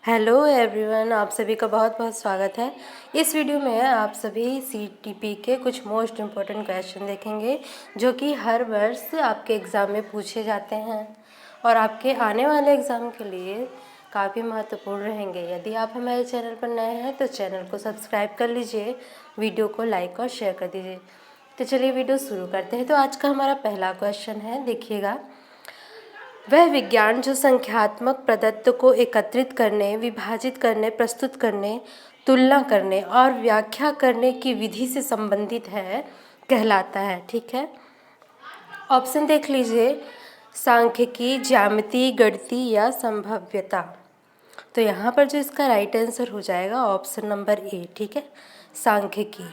Hello everyone, आप सभी का बहुत बहुत स्वागत है। इस वीडियो में आप सभी सीटीपी के कुछ मोस्ट इम्पोर्टेंट क्वेश्चन देखेंगे जो कि हर वर्ष आपके एग्ज़ाम में पूछे जाते हैं और आपके आने वाले एग्ज़ाम के लिए काफ़ी महत्वपूर्ण रहेंगे। यदि आप हमारे चैनल पर नए हैं तो चैनल को सब्सक्राइब कर लीजिए, वीडियो को लाइक और शेयर कर दीजिए। तो चलिए वीडियो शुरू करते हैं। तो आज का हमारा पहला क्वेश्चन है, देखिएगा। वह विज्ञान जो संख्यात्मक प्रदत्त को एकत्रित करने, विभाजित करने, प्रस्तुत करने, तुलना करने और व्याख्या करने की विधि से संबंधित है कहलाता है। ठीक है, ऑप्शन देख लीजिए। सांख्यिकी, ज्यामिति, गणिती या संभाव्यता। तो यहाँ पर जो इसका राइट आंसर हो जाएगा ऑप्शन नंबर ए। ठीक है, सांख्यिकी।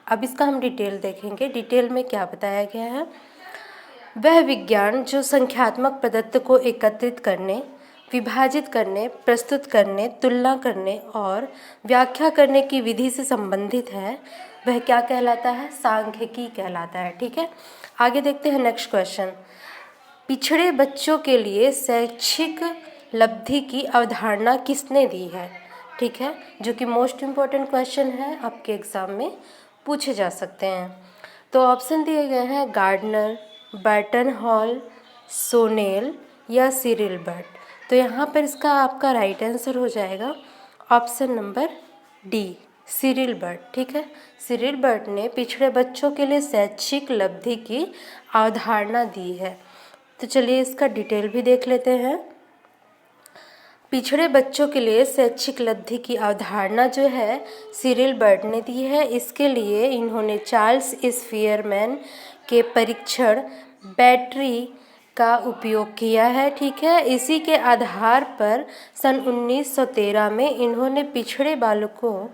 अब इसका हम डिटेल देखेंगे। डिटेल में क्या बताया गया है। वह विज्ञान जो संख्यात्मक प्रदत्त को एकत्रित करने, विभाजित करने, प्रस्तुत करने, तुलना करने और व्याख्या करने की विधि से संबंधित है वह क्या कहलाता है? सांख्यिकी कहलाता है। ठीक है, आगे देखते हैं नेक्स्ट क्वेश्चन। पिछड़े बच्चों के लिए शैक्षिक लब्धि की अवधारणा किसने दी है? ठीक है, जो कि मोस्ट इम्पोर्टेंट क्वेश्चन है, आपके एग्ज़ाम में पूछे जा सकते हैं। तो ऑप्शन दिए गए हैं गार्डनर, बर्टन हॉल, सोनेल या सिरिल बर्ट। तो यहाँ पर इसका आपका राइट आंसर हो जाएगा option number D, Cyril Burt. ठीक है, सिरिल बर्ट ने पिछड़े बच्चों के लिए शैक्षिक लब्धि की अवधारणा दी है। तो चलिए इसका डिटेल भी देख लेते हैं। पिछड़े बच्चों के लिए शैक्षिक लब्धि की अवधारणा जो है सिरिल बर्ट ने दी है। इसके लिए इन्होंने चार्ल्स स्फीयरमैन के परीक्षण बैटरी का उपयोग किया है। ठीक है, इसी के आधार पर सन 1913 में इन्होंने पिछड़े बालकों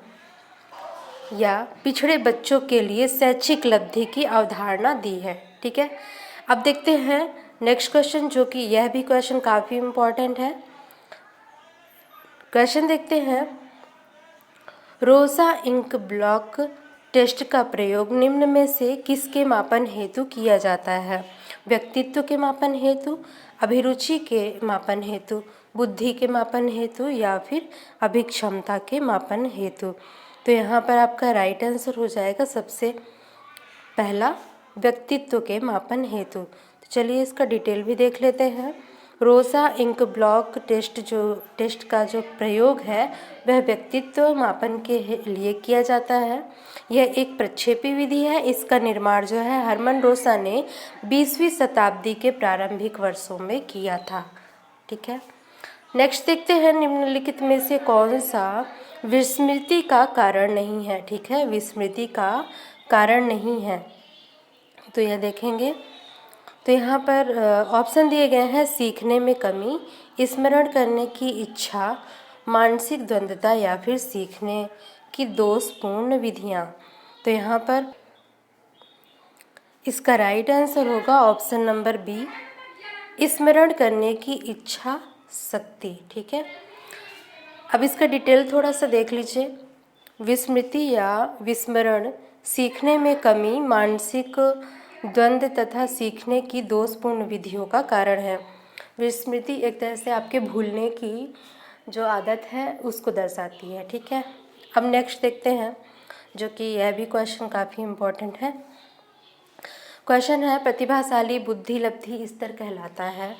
या पिछड़े बच्चों के लिए शैक्षिक लब्धि की अवधारणा दी है। ठीक है, अब देखते हैं नेक्स्ट क्वेश्चन, जो कि यह भी क्वेश्चन काफ़ी इम्पोर्टेंट है। क्वेश्चन देखते हैं। रोसा इंक ब्लॉक टेस्ट का प्रयोग निम्न में से किसके मापन हेतु किया जाता है? व्यक्तित्व के मापन हेतु, अभिरुचि के मापन हेतु, बुद्धि के मापन हेतु या फिर अभिक्षमता के मापन हेतु। तो यहाँ पर आपका राइट आंसर हो जाएगा सबसे पहला व्यक्तित्व के मापन हेतु। तो चलिए इसका डिटेल भी देख लेते हैं। रोसा इंक ब्लॉक टेस्ट का जो प्रयोग है वह व्यक्तित्व मापन के लिए किया जाता है। यह एक प्रक्षेपी विधि है। इसका निर्माण जो है हरमन रोसा ने 20वीं शताब्दी के प्रारंभिक वर्षों में किया था। ठीक है, नेक्स्ट देखते हैं। निम्नलिखित में से कौन सा विस्मृति का कारण नहीं है? ठीक है, विस्मृति का कारण नहीं है, तो यह देखेंगे। तो यहाँ पर ऑप्शन दिए गए हैं सीखने में कमी, स्मरण करने की इच्छा, मानसिक द्वंद्वता या फिर सीखने की दोषपूर्ण विधियाँ। तो यहाँ पर इसका राइट आंसर होगा ऑप्शन नंबर बी, स्मरण करने की इच्छा शक्ति। ठीक है, अब इसका डिटेल थोड़ा सा देख लीजिए। विस्मृति या विस्मरण सीखने में कमी, मानसिक द्वंद्व तथा सीखने की दोषपूर्ण विधियों का कारण है। विस्मृति एक तरह से आपके भूलने की जो आदत है उसको दर्शाती है। ठीक है, अब नेक्स्ट देखते हैं, जो कि यह भी क्वेश्चन काफ़ी इम्पोर्टेंट है। क्वेश्चन है प्रतिभाशाली बुद्धि लब्धि स्तर कहलाता है।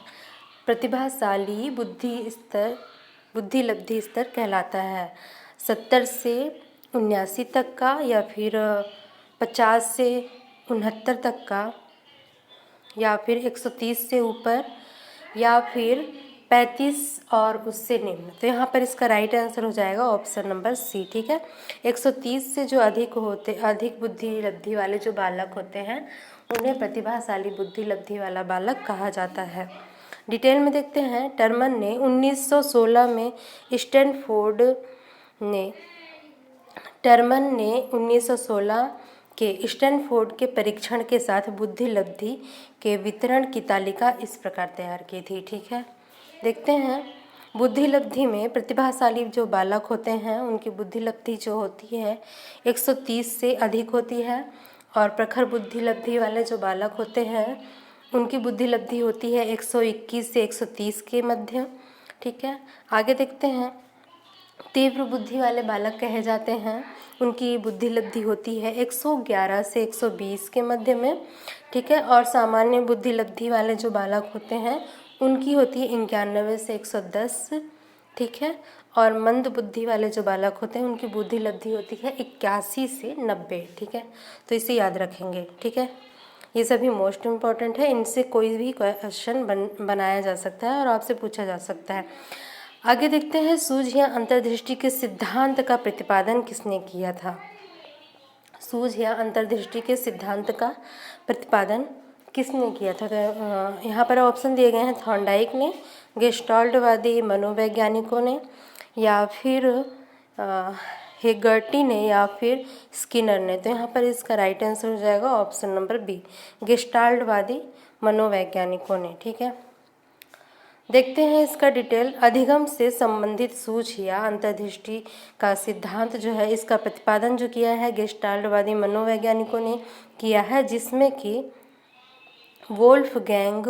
प्रतिभाशाली बुद्धि लब्धि स्तर कहलाता है 70 से 79 तक का, या फिर 50 से 69 तक का, या फिर 130 से ऊपर, या फिर 35 और उससे निम्न। तो यहाँ पर इसका राइट आंसर हो जाएगा ऑप्शन नंबर सी। ठीक है, 130 से जो अधिक बुद्धि लब्धि वाले जो बालक होते हैं उन्हें प्रतिभाशाली बुद्धि लब्धि वाला बालक कहा जाता है। डिटेल में देखते हैं। टर्मन ने 1916 में स्टैनफोर्ड के परीक्षण के साथ बुद्धि लब्धि के वितरण की तालिका इस प्रकार तैयार की थी। ठीक है, देखते हैं। बुद्धि लब्धि में प्रतिभाशाली जो बालक होते हैं उनकी बुद्धि लब्धि जो होती है 130 से अधिक होती है, और प्रखर बुद्धि लब्धि वाले जो बालक होते हैं उनकी बुद्धि लब्धि होती है 121 से 130 के मध्य। ठीक है, आगे देखते हैं। तीव्र बुद्धि वाले बालक कहे जाते हैं। उनकी बुद्धि लब्धि होती है 111 से 120 के मध्य में, ठीक है। और सामान्य बुद्धि लब्धि वाले जो बालक होते हैं उनकी होती है 91 से 110, ठीक है। और मंद बुद्धि वाले जो बालक होते हैं उनकी बुद्धि लब्धि होती है 81 से 90, ठीक है। तो इसे याद रखेंगे, ठीक है। ये सभी मोस्ट इम्पॉर्टेंट है, इनसे कोई भी क्वेश्चन बनाया जा सकता है और आपसे पूछा जा सकता है। आगे देखते हैं, सूझ या अंतर्दृष्टि के सिद्धांत का प्रतिपादन किसने किया था। सूझ या अंतर्दृष्टि के सिद्धांत का प्रतिपादन किसने किया था। यहाँ पर ऑप्शन दिए गए हैं, थॉर्नडाइक ने, गेस्टाल्टवादी मनोवैज्ञानिकों ने, या फिर हेगर्टी ने, या फिर स्किनर ने। तो यहाँ पर इसका राइट आंसर हो जाएगा ऑप्शन नंबर बी, गेस्टाल्टवादी मनोवैज्ञानिकों ने, ठीक है। देखते हैं इसका डिटेल। अधिगम से संबंधित सूझ या अंतर्दृष्टि का सिद्धांत जो है, इसका प्रतिपादन जो किया है गेस्टाल्टवादी मनोवैज्ञानिकों ने किया है, जिसमें कि वोल्फगैंग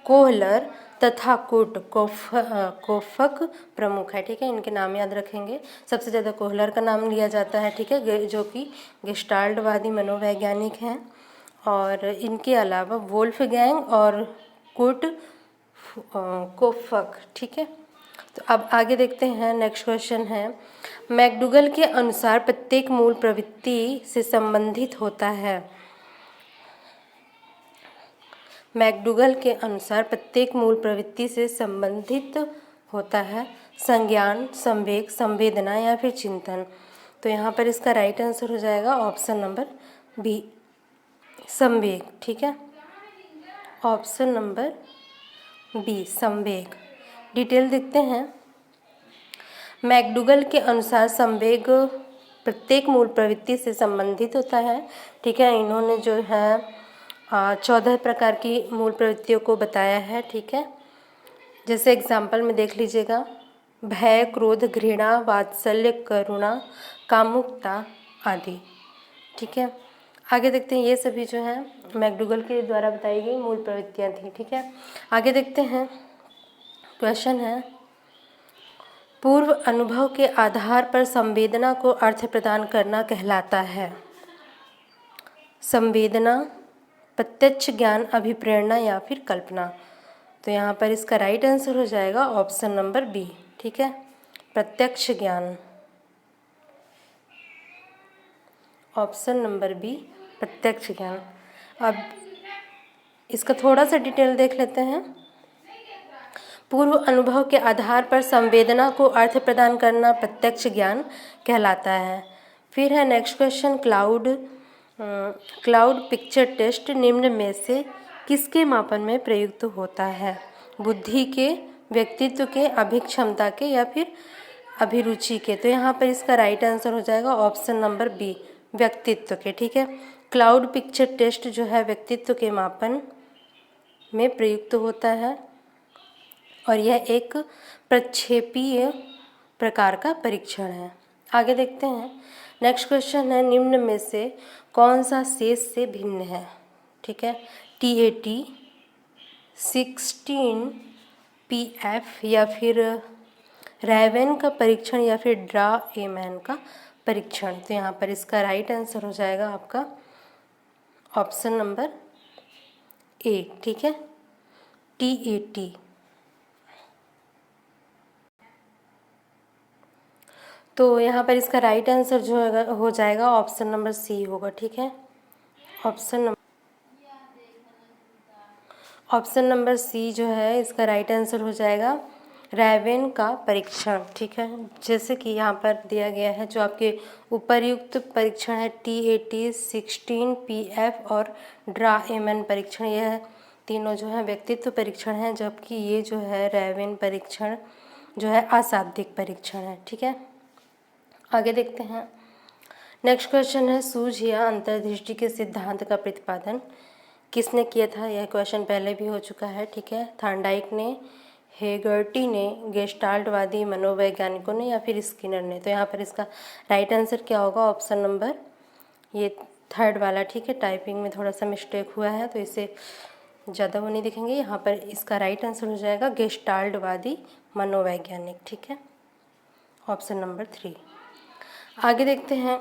कोहलर तथा कुर्ट कोफक प्रमुख है, ठीक है। इनके नाम याद रखेंगे। सबसे ज़्यादा कोहलर का नाम लिया जाता है, ठीक है, जो कि गेस्टाल्टवादी मनोवैज्ञानिक हैं। और इनके अलावा वोल्फगैंग और कुर्ट कोफक, ठीक है। तो अब आगे देखते हैं, नेक्स्ट क्वेश्चन है, मैकडूगल के अनुसार प्रत्येक मूल प्रवृत्ति से संबंधित होता है। मैकडूगल के अनुसार प्रत्येक मूल प्रवृत्ति से संबंधित होता है संज्ञान, संवेग, संवेदना या फिर चिंतन। तो यहाँ पर इसका राइट आंसर हो जाएगा ऑप्शन नंबर बी, संवेग, ठीक है। ऑप्शन नंबर बी, संवेग। डिटेल देखते हैं। मैकडूगल के अनुसार संवेग प्रत्येक मूल प्रवृत्ति से संबंधित होता है, ठीक है। इन्होंने जो है 14 प्रकार की मूल प्रवृत्तियों को बताया है, ठीक है। जैसे एग्जाम्पल में देख लीजिएगा, भय, क्रोध, घृणा, वात्सल्य, करुणा, कामुकता आदि, ठीक है। आगे देखते हैं, ये सभी जो है मैकडूगल के द्वारा बताई गई मूल प्रवृत्तियाँ थी, ठीक है। आगे देखते हैं, क्वेश्चन है, पूर्व अनुभव के आधार पर संवेदना को अर्थ प्रदान करना कहलाता है। संवेदना, प्रत्यक्ष ज्ञान, अभिप्रेरणा या फिर कल्पना। तो यहाँ पर इसका राइट आंसर हो जाएगा ऑप्शन नंबर बी, ठीक है, प्रत्यक्ष ज्ञान। ऑप्शन नंबर बी, प्रत्यक्ष ज्ञान। अब इसका थोड़ा सा डिटेल देख लेते हैं। पूर्व अनुभव के आधार पर संवेदना को अर्थ प्रदान करना प्रत्यक्ष ज्ञान कहलाता है। फिर है next question, cloud picture test निम्न में से किसके मापन में प्रयुक्त होता है। बुद्धि के, व्यक्तित्व के, अभिक्षमता के या फिर अभिरुचि के। तो यहाँ पर इसका राइट आंसर हो जाएगा ऑप्शन नंबर बी, व्यक्तित्व के, ठीक है। क्लाउड पिक्चर टेस्ट जो है व्यक्तित्व के मापन में प्रयुक्त होता है और यह एक प्रक्षेपीय प्रकार का परीक्षण है। आगे देखते हैं, नेक्स्ट क्वेश्चन है, निम्न में से कौन सा शेष से भिन्न है, ठीक है। TAT, 16 PF या फिर रैवेन का परीक्षण या फिर ड्रा एमैन का परीक्षण। तो यहाँ पर इसका राइट आंसर हो जाएगा आपका ऑप्शन नंबर ए, ठीक है, TAT। तो यहाँ पर इसका राइट आंसर जो हो जाएगा ऑप्शन नंबर सी होगा, ठीक है। ऑप्शन नंबर सी जो है इसका राइट आंसर हो जाएगा रैवेन का परीक्षण, ठीक है। जैसे कि यहाँ पर दिया गया है, जो आपके उपर्युक्त परीक्षण है TAT, 16 PF और ड्रा एमैन परीक्षण, यह तीनों जो है व्यक्तित्व परीक्षण है, जबकि ये जो है रैवेन परीक्षण जो है अशाब्दिक परीक्षण है, ठीक है। आगे देखते हैं, नेक्स्ट क्वेश्चन है, सूझ या अंतर्दृष्टि के सिद्धांत का प्रतिपादन किसने किया था। यह क्वेश्चन पहले भी हो चुका है, ठीक है। थॉर्नडाइक ने, हेगर्टी ने, गेस्टाल्टवादी मनोवैज्ञानिकों ने या फिर स्किनर ने। तो यहाँ पर इसका राइट आंसर क्या होगा, ऑप्शन नंबर ये थर्ड वाला, ठीक है। टाइपिंग में थोड़ा सा मिस्टेक हुआ है तो इसे ज़्यादा वो नहीं दिखेंगे। यहाँ पर इसका राइट आंसर हो जाएगा गेस्टाल्टवादी मनोवैज्ञानिक, ठीक है। Option number 3। आगे देखते हैं,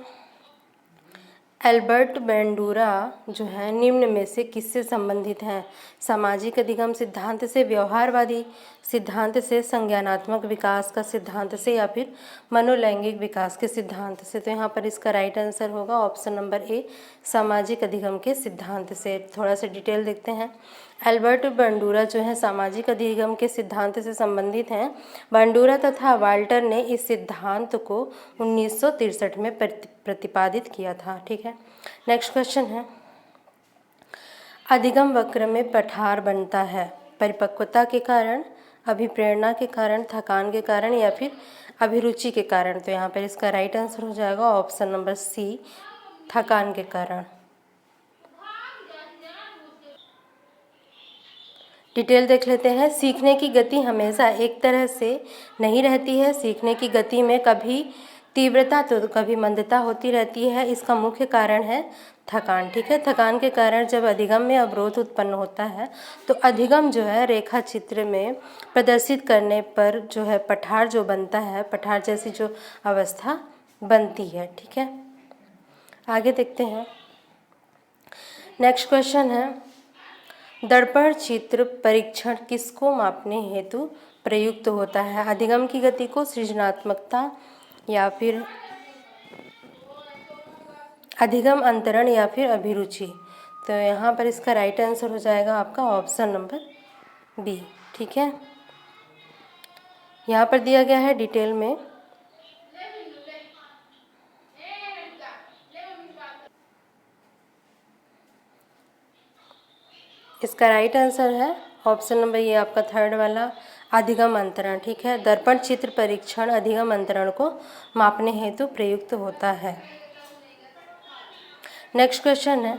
एल्बर्ट बैंडूरा जो है निम्न में से किससे संबंधित हैं? सामाजिक अधिगम सिद्धांत से, व्यवहारवादी सिद्धांत से, संज्ञानात्मक विकास का सिद्धांत से, या फिर मनोलैंगिक विकास के सिद्धांत से? तो यहाँ पर इसका राइट आंसर होगा ऑप्शन नंबर ए, सामाजिक अधिगम के सिद्धांत से। थोड़ा सा डिटेल देखते हैं। एल्बर्ट बैंडूरा जो है सामाजिक अधिगम के सिद्धांत से संबंधित हैं। बैंडूरा तथा वाल्टर ने इस सिद्धांत को 1963 में प्रतिपादित किया था। ठीक है, नेक्स्ट क्वेश्चन है, अधिगम वक्र में पठार बनता है परिपक्वता के कारण, अभिप्रेरणा के कारण, थकान के कारण, या फिर अभिरुचि के कारण? तो यहाँ पर इसका राइट आंसर हो जाएगा ऑप्शन नंबर सी, थकान के कारण। डिटेल देख लेते हैं। सीखने की गति हमेशा एक तरह से नहीं रहती है। सीखने की गति में कभी तीव्रता तो कभी मंदता होती रहती है। इसका मुख्य कारण है थकान। ठीक है, थकान के कारण जब अधिगम में अवरोध उत्पन्न होता है तो अधिगम जो है रेखा चित्र में प्रदर्शित करने पर जो है पठार जो बनता है, पठार जैसी जो अवस्था बनती है। ठीक है, आगे देखते हैं। नेक्स्ट क्वेश्चन है, दर्पण चित्र परीक्षण किसको मापने हेतु प्रयुक्त होता है? अधिगम की गति को, सृजनात्मकता, या फिर अधिगम अंतरण, या फिर अभिरुचि? तो यहाँ पर इसका राइट आंसर हो जाएगा आपका ऑप्शन नंबर बी। ठीक है, यहाँ पर दिया गया है डिटेल में। इसका राइट आंसर है ऑप्शन नंबर ये आपका थर्ड वाला, अधिगम अंतरण। ठीक है, दर्पण चित्र परीक्षण अधिगम अंतरण को मापने हेतु प्रयुक्त होता है। नेक्स्ट क्वेश्चन है,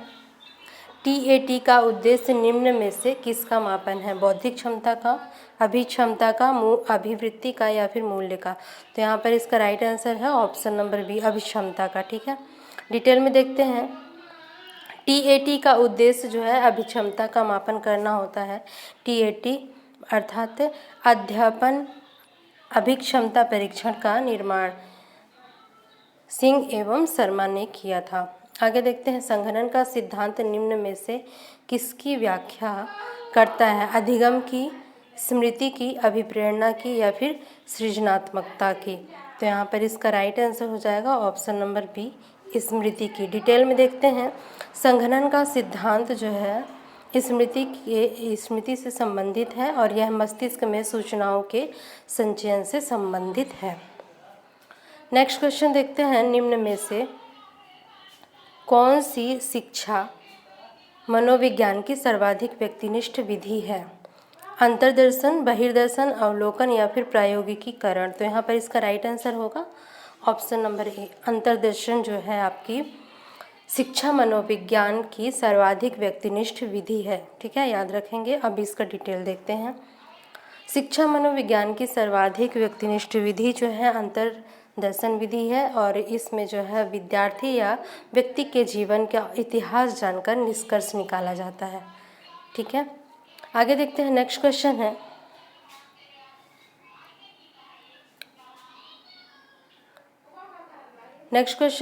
TAT का उद्देश्य निम्न में से किसका मापन है? बौद्धिक क्षमता का, अभिक्षमता का, अभिवृत्ति का, या फिर मूल्य का? तो यहाँ पर इसका राइट आंसर है ऑप्शन नंबर बी, अभिक्षमता का। ठीक है, डिटेल में देखते हैं। TAT का उद्देश्य जो है अभिक्षमता का मापन करना होता है। TAT अर्थात अध्यापन अभिक्षमता परीक्षण का निर्माण सिंह एवं शर्मा ने किया था। आगे देखते हैं, संघनन का सिद्धांत निम्न में से किसकी व्याख्या करता है? अधिगम की, स्मृति की, अभिप्रेरणा की, या फिर सृजनात्मकता की? तो यहाँ पर इसका राइट आंसर हो जाएगा ऑप्शन नंबर बी, स्मृति की। डिटेल में देखते हैं, संघनन का सिद्धांत जो है स्मृति से संबंधित है और यह मस्तिष्क में सूचनाओं के संचयन से संबंधित है। नेक्स्ट क्वेश्चन देखते हैं, निम्न में से कौन सी शिक्षा मनोविज्ञान की सर्वाधिक व्यक्तिनिष्ठ विधि है? अंतर्दर्शन, बहिर्दर्शन, अवलोकन, या फिर प्रायोगिकीकरण? तो यहाँ पर इसका राइट आंसर होगा ऑप्शन नंबर ए, अंतर्दर्शन जो है आपकी शिक्षा मनोविज्ञान की सर्वाधिक व्यक्तिनिष्ठ विधि है। ठीक है, याद रखेंगे। अब इसका डिटेल देखते हैं। शिक्षा मनोविज्ञान की सर्वाधिक व्यक्तिनिष्ठ विधि जो है अंतर्दर्शन विधि है और इसमें जो है विद्यार्थी या व्यक्ति के जीवन का इतिहास जानकर निष्कर्ष निकाला जाता है। ठीक है, आगे देखते हैं। नेक्स्ट क्वेश्चन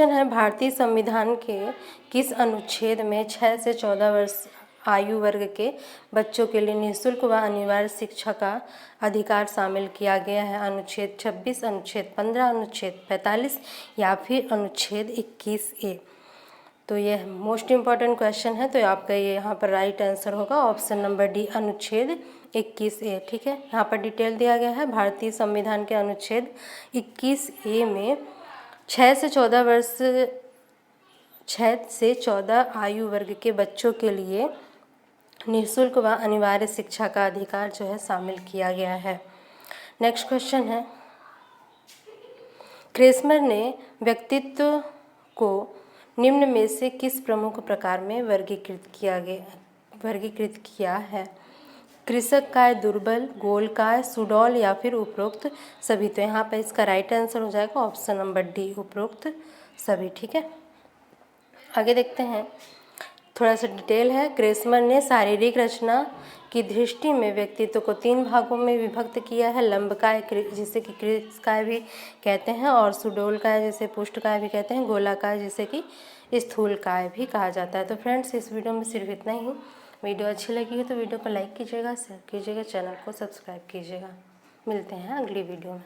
है, भारतीय संविधान के किस अनुच्छेद में 6 से 14 वर्ष आयु वर्ग के बच्चों के लिए निःशुल्क व अनिवार्य शिक्षा का अधिकार शामिल किया गया है? अनुच्छेद 26, अनुच्छेद 15, अनुच्छेद 45, या फिर अनुच्छेद 21A? तो यह मोस्ट इम्पॉर्टेंट क्वेश्चन है, तो आपका ये यहाँ पर राइट आंसर होगा ऑप्शन नंबर डी, अनुच्छेद 21A। ठीक है, यहाँ पर डिटेल दिया गया है। भारतीय संविधान के अनुच्छेद 21A में 6 से 14 आयु वर्ग के बच्चों के लिए निःशुल्क व अनिवार्य शिक्षा का अधिकार जो है शामिल किया गया है। नेक्स्ट क्वेश्चन है, क्रेस्मर ने व्यक्तित्व को निम्न में से किस प्रमुख प्रकार में वर्गीकृत किया है? कृशकाय, दुर्बल, गोलकाय, सुडौल, या फिर उपरोक्त सभी? तो यहाँ पर इसका राइट आंसर हो जाएगा ऑप्शन नंबर डी, उपरोक्त सभी। ठीक है, आगे देखते हैं। थोड़ा सा डिटेल है। क्रेस्मर ने शारीरिक रचना की दृष्टि में व्यक्तित्व को 3 भागों में विभक्त किया है। लंबकाय जिसे कि कृत्स्काय भी कहते हैं, और सुडौलकाय जिसे पुष्टकाय भी कहते हैं, गोलाकाय जिसे कि स्थूलकाय भी कहा जाता है। तो फ्रेंड्स, इस वीडियो में सिर्फ इतना ही। वीडियो अच्छी लगी हो तो वीडियो को लाइक कीजिएगा, शेयर कीजिएगा, चैनल को सब्सक्राइब कीजिएगा। मिलते हैं अगली वीडियो में।